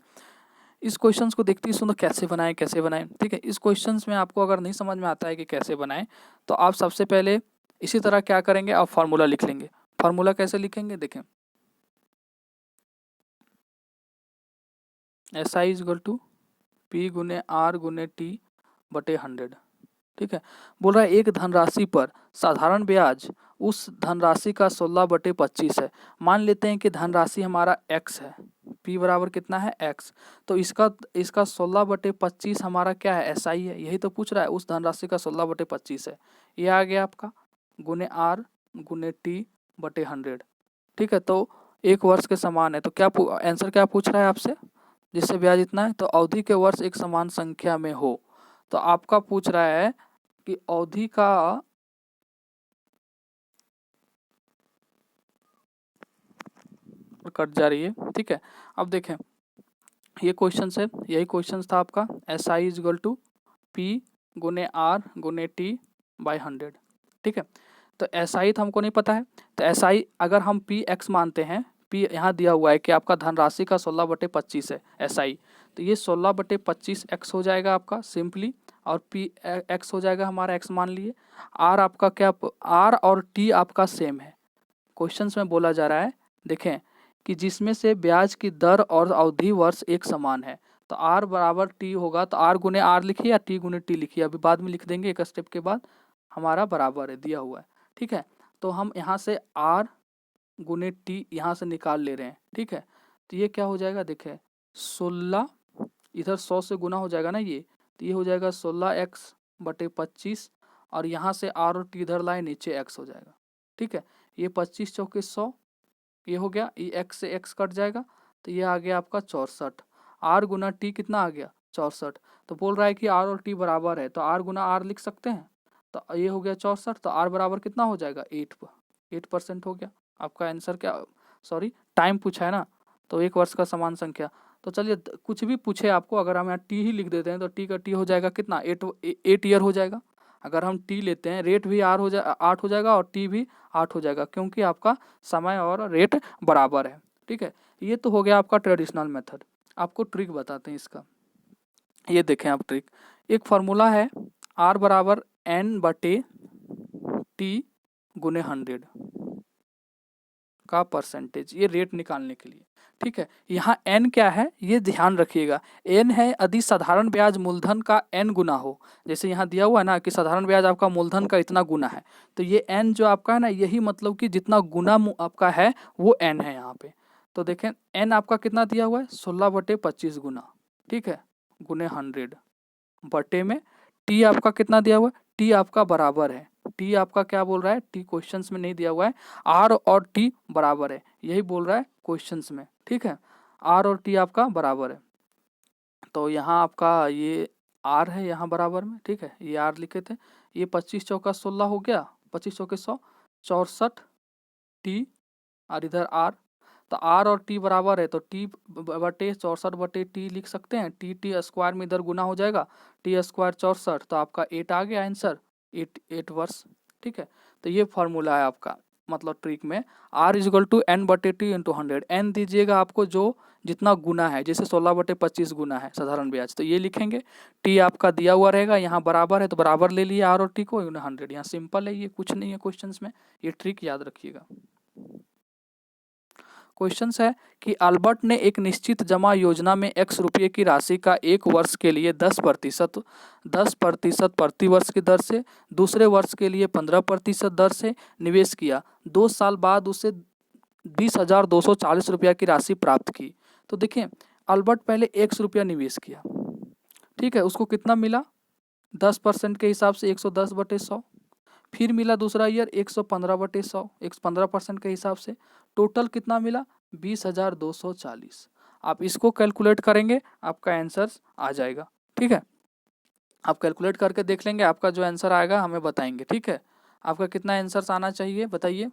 इस क्वेश्चंस को देखते ही सुनो कैसे बनाएं कैसे बनाएं, ठीक है। इस क्वेश्चंस में आपको अगर नहीं समझ में आता है कि कैसे बनाएं, तो आप सबसे पहले इसी तरह क्या करेंगे, आप फार्मूला लिख लेंगे। फार्मूला कैसे लिखेंगे देखें, SI इजल टू P गुने R गुने T बटे 100, ठीक है। बोल रहा है एक धनराशि पर साधारण ब्याज उस धनराशि का 16/25 है। मान लेते हैं कि धनराशि हमारा x है, p बराबर कितना है x, तो इसका 16/25 हमारा क्या है, SI है। यही तो पूछ रहा है, उस धनराशि का 16/25 है, ये आ गया आपका गुने r गुने t बटे 100, ठीक है। तो एक वर्ष के समान है, तो क्या आंसर क्या पूछ रहा है आपसे, जिससे ब्याज इतना है, तो अवधि के वर्ष एक समान संख्या में हो। तो आपका पूछ रहा है कि अवधि का कट जा रही है, ठीक है। अब देखें ये क्वेश्चन है, यही क्वेश्चन था आपका, SI इजल टू P गुने R गुने T बाई 100, ठीक है। तो SI तो हमको नहीं पता है, तो SI अगर हम PX मानते हैं, P यहाँ दिया हुआ है कि आपका धनराशि का 16/25 है SI, तो ये 16/25x हो जाएगा आपका सिंपली, और P x हो जाएगा हमारा, x मान लिए। R आपका क्या, R और T आपका सेम है। क्वेश्चंस में बोला जा रहा है देखें कि जिसमें से ब्याज की दर और अवधि वर्ष एक समान है, तो R बराबर T होगा, तो R गुने R लिखिए या T गुने T लिखिए, अभी बाद में लिख देंगे एक स्टेप के बाद, हमारा बराबर है दिया हुआ है, ठीक है। तो हम यहाँ से R गुने T यहाँ से निकाल ले रहे हैं, ठीक है। तो ये क्या हो जाएगा देखें, 16 इधर 100 से गुना हो जाएगा ना ये, तो ये हो जाएगा 16x/25, और यहाँ से R और T इधर लाए नीचे x हो जाएगा, ठीक है। ये 25 चौके 100, ये हो गया, ये x से x कट जाएगा, तो ये आ गया आपका 64। R गुना T कितना आ गया 64, तो बोल रहा है कि R और T बराबर है, तो R गुना R लिख सकते हैं, तो ये हो गया 64, तो R बराबर कितना हो जाएगा 8% हो गया आपका आंसर। क्या सॉरी टाइम पूछा है ना, तो एक वर्ष का समान संख्या। तो चलिए कुछ भी पूछे आपको, अगर हम यहाँ टी ही लिख देते हैं तो टी का टी हो जाएगा कितना, 8 ईयर हो जाएगा। अगर हम टी लेते हैं, रेट भी 8 हो जाएगा और टी भी 8 हो जाएगा, क्योंकि आपका समय और रेट बराबर है, ठीक है। ये तो हो गया आपका ट्रेडिशनल मेथड। आपको ट्रिक बताते हैं इसका, ये देखें आप ट्रिक। एक फार्मूला है R बराबर N/T गुने 100 का परसेंटेज, ये रेट निकालने के लिए, ठीक है। यहाँ n क्या है ये ध्यान रखिएगा, n है यदि साधारण ब्याज मूलधन का n गुना हो, जैसे यहाँ दिया हुआ है ना कि साधारण ब्याज आपका मूलधन का इतना गुना है, तो ये n जो आपका है ना, यही मतलब कि जितना गुना आपका है वो n है यहाँ पे। तो देखें n आपका कितना दिया हुआ है 16/25 गुना, ठीक है, गुने 100 बटे में t आपका कितना दिया हुआ है, t आपका बराबर है, t आपका क्या बोल रहा है, t क्वेश्चंस में नहीं दिया हुआ है, r और t बराबर है, यही बोल रहा है क्वेश्चंस में, ठीक है। r और t आपका बराबर है, तो यहाँ आपका ये r है यहाँ बराबर में, ठीक है, ये r लिखे थे। ये 25 चौका 16 हो गया, 25 चौके 100, 64 t और इधर r, तो r और t बराबर है, तो t बटे 64/t लिख सकते हैं, टी स्क्वायर में इधर गुना हो जाएगा, टी स्क्वायर 64, तो आपका 8 आ गया आंसर, 8 वर्ष, ठीक है। तो ये फॉर्मूला है आपका, मतलब ट्रिक में R is equal to N/T into 100, N दीजिएगा आपको जो जितना गुना है, जैसे 16/25 गुना है साधारण ब्याज, तो ये लिखेंगे। T आपका दिया हुआ रहेगा, यहाँ बराबर है तो बराबर ले लिए R और T को 100, यहाँ सिंपल है, ये कुछ नहीं है क्वेश्चंस में, ये ट्रिक याद रखिएगा। क्वेश्चन है कि अल्बर्ट ने एक निश्चित जमा योजना में x रुपये की राशि का एक वर्ष के लिए 10% प्रति वर्ष की दर से, दूसरे वर्ष के लिए 15% दर से निवेश किया। 2 साल बाद उसे 20,240 रुपया की राशि प्राप्त की। तो देखिए अल्बर्ट पहले x रुपया निवेश किया, ठीक है, उसको कितना मिला 10% के हिसाब से 110/100, फिर मिला दूसरा ईयर 115/100, 15% के हिसाब से, टोटल कितना मिला 20,240। आप इसको कैलकुलेट करेंगे आपका आंसर आ जाएगा, ठीक है। आप कैलकुलेट करके देख लेंगे, आपका जो आंसर आएगा हमें बताएंगे, ठीक है। आपका कितना आंसर्स आना चाहिए बताइए?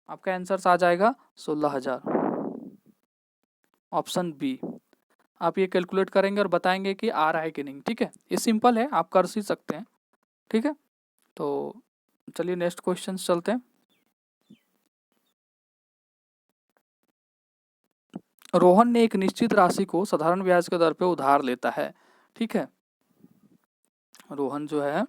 आपका आंसर्स आ जाएगा 16,000, ऑप्शन बी। आप ये कैलकुलेट करेंगे और बताएंगे कि आ रहा है कि नहीं, ठीक है। ये सिंपल है, आप कर ही सकते हैं, ठीक है। तो चलिए नेक्स्ट क्वेश्चन चलते हैं। रोहन ने एक निश्चित राशि को साधारण ब्याज के दर पे उधार लेता है, ठीक है। रोहन जो है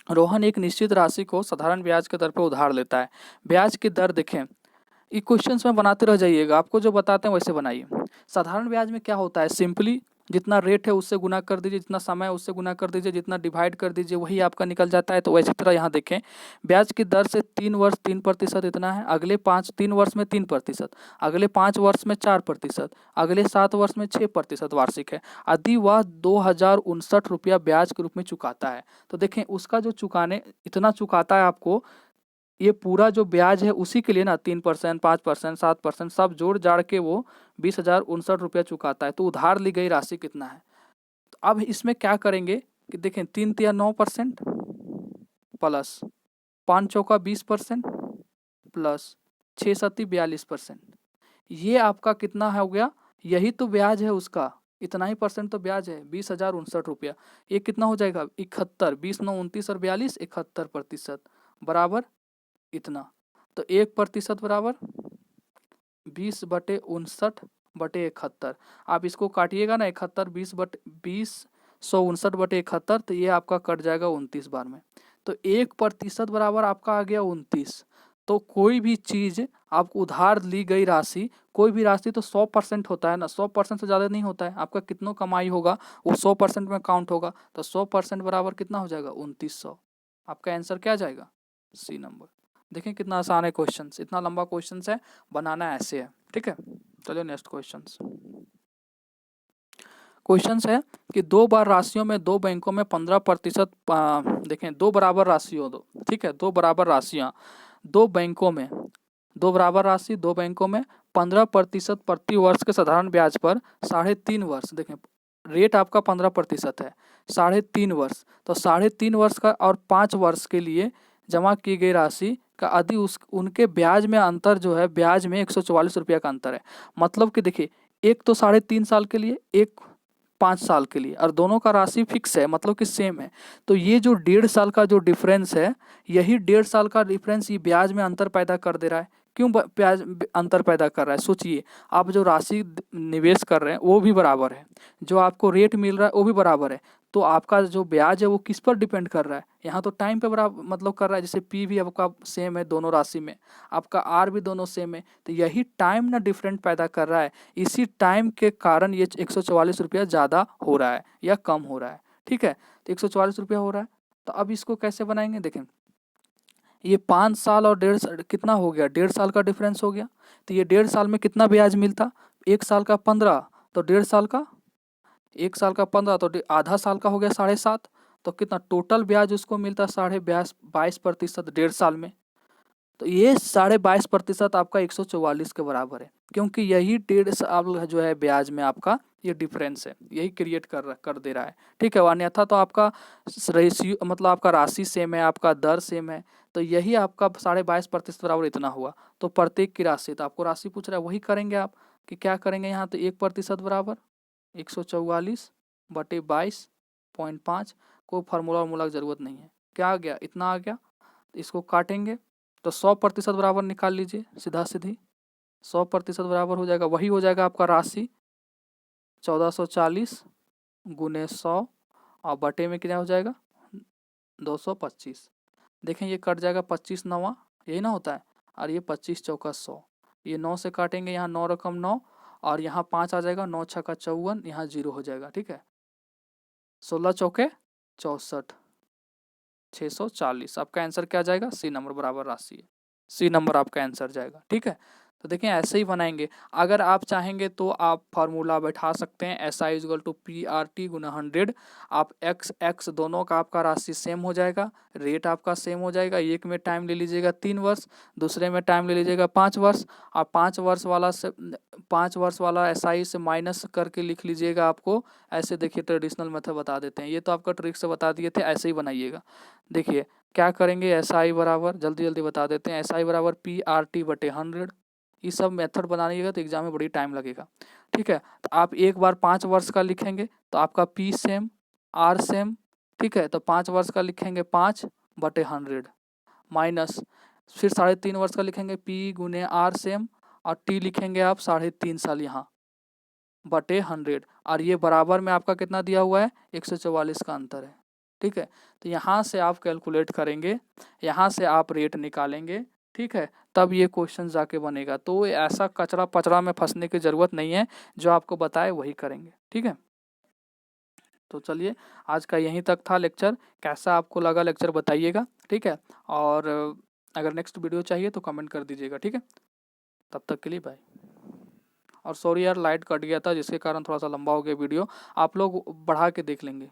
रोहन एक निश्चित राशि को साधारण ब्याज के दर पे उधार लेता है। ब्याज की दर देखें, ये क्वेश्चंस में बनाते रह जाइएगा, आपको जो बताते हैं वैसे बनाइए। साधारण ब्याज में क्या होता है, सिंपली जितना रेट है उससे गुना कर दीजिए, जितना समय है उससे गुना कर दीजिए, जितना डिवाइड कर दीजिए वही आपका निकल जाता है। तो वैसी तरह यहाँ देखें, ब्याज की दर से 3 वर्ष 3% इतना है, अगले 3 वर्ष में 3%, अगले 5 वर्ष में 4%, अगले 7 वर्ष में 6% वार्षिक है। यदि वह 2,059 रुपया ब्याज के रूप में चुकाता है, तो देखें उसका जो चुकाने इतना चुकाता है आपको, ये पूरा जो ब्याज है उसी के लिए ना 3%, 5%, 7% सब जोड़ जाड़ के वो 20,059 रुपया चुकाता है। तो उधार ली गई राशि कितना है? तो अब इसमें क्या करेंगे कि देखें, 3 तिया 9% प्लस 5 चौका 20% प्लस 6 सत्ती 42%, ये आपका कितना हो गया? यही तो ब्याज है उसका, इतना ही परसेंट तो ब्याज है, 20,059 रुपया। ये कितना हो जाएगा? 71, 20 9 29 और 42, 71% बराबर इतना। तो 1% बराबर 20/59/71। आप इसको काटिएगा ना, 71 20/159/71, तो ये आपका कट जाएगा 29 बार में। तो 1% बराबर आपका आ गया 29। तो कोई भी चीज़ आपको उधार ली गई राशि, कोई भी राशि तो 100% होता है ना, 100% से ज़्यादा नहीं होता है। आपका कितना कमाई होगा वो 100% में काउंट होगा, तो 100% बराबर कितना हो जाएगा? 2900। आपका आंसर क्या जाएगा? C number. देखें कितना आसान है क्वेश्चन, इतना लंबा क्वेश्चन है, बनाना ऐसे है, ठीक है। चलिए नेक्स्ट क्वेश्चन है कि 2 बार राशियों में 2 बैंकों में 15%, देखें 2 बराबर राशियों, ठीक है, 2 बराबर राशियाँ 2 बैंकों में, 2 बराबर राशि 2 बैंकों में 15% प्रति वर्ष के साधारण ब्याज पर 3.5 वर्ष, देखें रेट आपका 15% है, 3.5 वर्ष, तो 3.5 वर्ष का और 5 वर्ष के लिए जमा की गई राशि का यदि उनके ब्याज में अंतर जो है, ब्याज में 144 रुपया का अंतर है। मतलब कि देखिए, एक तो 3.5 साल के लिए, एक 5 साल के लिए, और दोनों का राशि फिक्स है, मतलब कि सेम है। तो ये जो 1.5 साल का जो डिफरेंस है, यही 1.5 साल का डिफरेंस ये ब्याज में अंतर पैदा कर दे रहा है। क्यों ब्याज अंतर पैदा कर रहा है? सोचिए, आप जो राशि निवेश कर रहे हैं वो भी बराबर है, जो आपको रेट मिल रहा है वो भी बराबर है, तो आपका जो ब्याज है वो किस पर डिपेंड कर रहा है? यहाँ तो टाइम पे बराबर मतलब कर रहा है। जैसे पी भी आपका सेम है दोनों राशि में, आपका आर भी दोनों सेम है, तो यही टाइम ना डिफरेंट पैदा कर रहा है। इसी टाइम के कारण ये 144 रुपया ज़्यादा हो रहा है या कम हो रहा है, ठीक है। तो 144 रुपया हो रहा है, तो अब इसको कैसे बनाएंगे? देखें, ये 5 साल और 1.5 कितना हो गया? 1.5 साल का डिफरेंस हो गया। तो ये 1.5 साल में कितना ब्याज मिलता? 1 साल का 15, तो 1.5 साल का 1 साल का 15, तो आधा साल का हो गया 7.5। तो कितना टोटल ब्याज उसको मिलता? 22.5% 1.5 साल में। तो ये 22.5% आपका 144 के बराबर है, क्योंकि यही 1.5 साल जो है ब्याज में आपका ये डिफरेंस है, यही क्रिएट कर दे रहा है, ठीक है। अन्यथा तो आपका रेशियो मतलब आपका राशि सेम है, आपका दर सेम है, तो यही आपका 22.5% बराबर इतना हुआ। तो प्रत्येक की राशि, तो आपको राशि पूछ रहा है वही करेंगे आप, कि क्या करेंगे यहाँ? तो 1% बराबर 144/22.5, कोई फार्मूला वार्मूला की जरूरत नहीं है। क्या आ गया? इतना आ गया। तो इसको काटेंगे तो 100% बराबर निकाल लीजिए, सीधा सीधी 100% बराबर हो जाएगा, वही हो जाएगा आपका राशि 1440 गुने 100, और बटे में कितना हो जाएगा? 225। देखें ये कट जाएगा, 25 9, यही ना होता है, और ये 25 चौका 100, ये 9 से काटेंगे, यहाँ 9 रकम 9, और यहाँ 5 आ जाएगा, 9 छक्का 54, यहाँ 0 हो जाएगा, ठीक है। 16 चौके 64, 640। आपका आंसर क्या जाएगा? सी नंबर बराबर राशि है, सी नंबर आपका आंसर जाएगा, ठीक है। तो देखिए ऐसे ही बनाएंगे। अगर आप चाहेंगे तो आप फार्मूला बैठा सकते हैं, SI इक्वल टू PRT गुना 100। आप x दोनों का आपका राशि सेम हो जाएगा, रेट आपका सेम हो जाएगा। एक में टाइम ले लीजिएगा 3 वर्ष, दूसरे में टाइम ले लीजिएगा 5 वर्ष। आप 5 वर्ष वाला SI से माइनस करके लिख लीजिएगा। आपको ऐसे देखिए ट्रेडिशनल मेथड बता देते हैं, ये तो आपका ट्रिक से बता दिए थे, ऐसे ही बनाइएगा। देखिए क्या करेंगे, SI बराबर, जल्दी जल्दी बता देते हैं, SI बराबर PRT बटे 100। ये सब मेथड बनाइएगा तो एग्जाम में बड़ी टाइम लगेगा, ठीक है। तो आप एक बार 5 वर्ष का लिखेंगे तो आपका P सेम, R सेम, ठीक है। तो 5 वर्ष का लिखेंगे 5 बटे 100 माइनस, फिर 3.5 वर्ष का लिखेंगे P गुने R सेम, और T लिखेंगे आप 3.5 साल यहाँ बटे 100। और ये बराबर में आपका कितना दिया हुआ है, 144 का अंतर है, ठीक है। तो यहाँ से आप कैलकुलेट करेंगे, यहाँ से आप रेट निकालेंगे, ठीक है, तब ये क्वेश्चन जाके बनेगा। तो ऐसा कचरा पचड़ा में फंसने की ज़रूरत नहीं है, जो आपको बताए वही करेंगे, ठीक है। तो चलिए आज का यहीं तक था लेक्चर। कैसा आपको लगा लेक्चर बताइएगा, ठीक है। और अगर नेक्स्ट वीडियो चाहिए तो कमेंट कर दीजिएगा, ठीक है। तब तक के लिए बाय। और सॉरी यार, लाइट कट गया था जिसके कारण थोड़ा सा लंबा हो गया वीडियो, आप लोग बढ़ा के देख लेंगे।